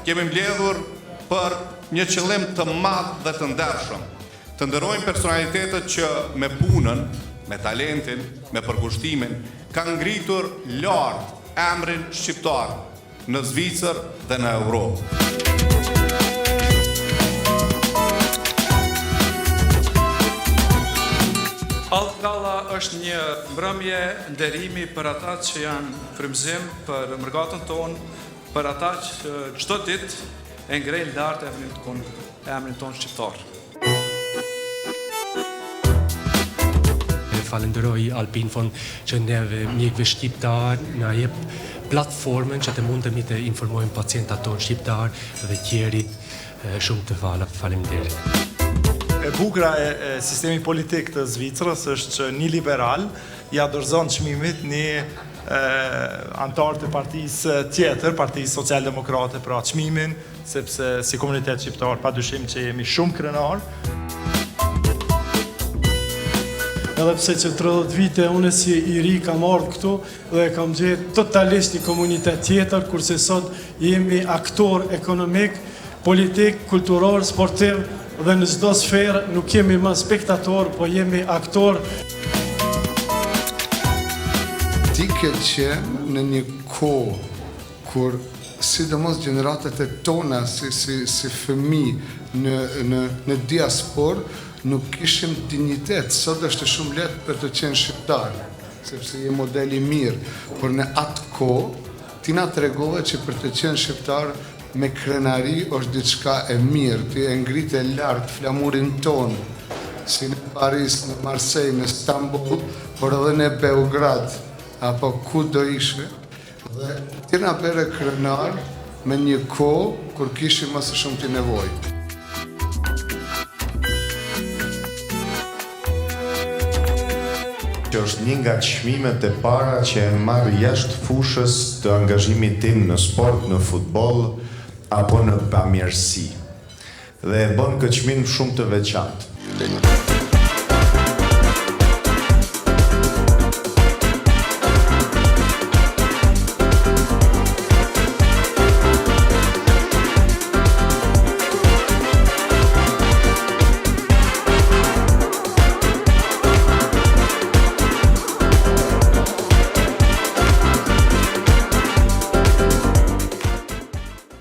kemi mbledhur për një qëllim të madh dhe të ndershëm, të nderojmë personalitetet që me punën, me talentin, me përkushtimin, kanë ngritur lart emrin shqiptar në Zvicër dhe në Europë. Alt Galla është një mbrëmje nderimi për ata që janë frymëzim për mërgatën tonë, për ata që çdo ditë e ngrejnë lart emrin tonë shqiptar. Falenderoj Alpinfon që neve mjekve shqiptar na jep platformën që të mundemi të informojmë pacientat tonë shqiptar dhe tjerit shumë të faleminderit. E bukura e sistemi politik të Zvicrës është që një liberal ja dorëzon çmimit një antar të partisë tjetër, Partisë Socialdemokrate, pra çmimin, sepse si komunitet shqiptar padyshim që jemi shumë krenar. Edhe pse që 30 vite unë si i ri kam ardhur këtu dhe kam gjetë totalisht një komunitet tjetër, kurse sot jemi aktor ekonomik, politik, kulturor, sportiv dhe në çdo sferë nuk jemi më spektator, po jemi aktor. Ti ke qenë në një kohë kur sidomos gjeneratat e tona si fëmijë në diasporë nuk kishim dignitet. Sot është shumë lehtë për të qenë shqiptar, sepse je model i mirë, por në atë kohë ti na tregove që për të qenë shqiptar me krenari është diçka e mirë, ti e ngritë lart flamurin tonë, si në Paris, në Marseille, në Istanbul, por edhe në Beograd, apo ku do ishe, dhe ti na bëre krenar me një kohë kur kishim më së shumti nevojë. Që është një nga çmimet e para që e marr jashtë fushës të angazhimit tim në sport, në futboll apo në pamjerësi. Dhe e bën këtë çmim shumë të veçantë.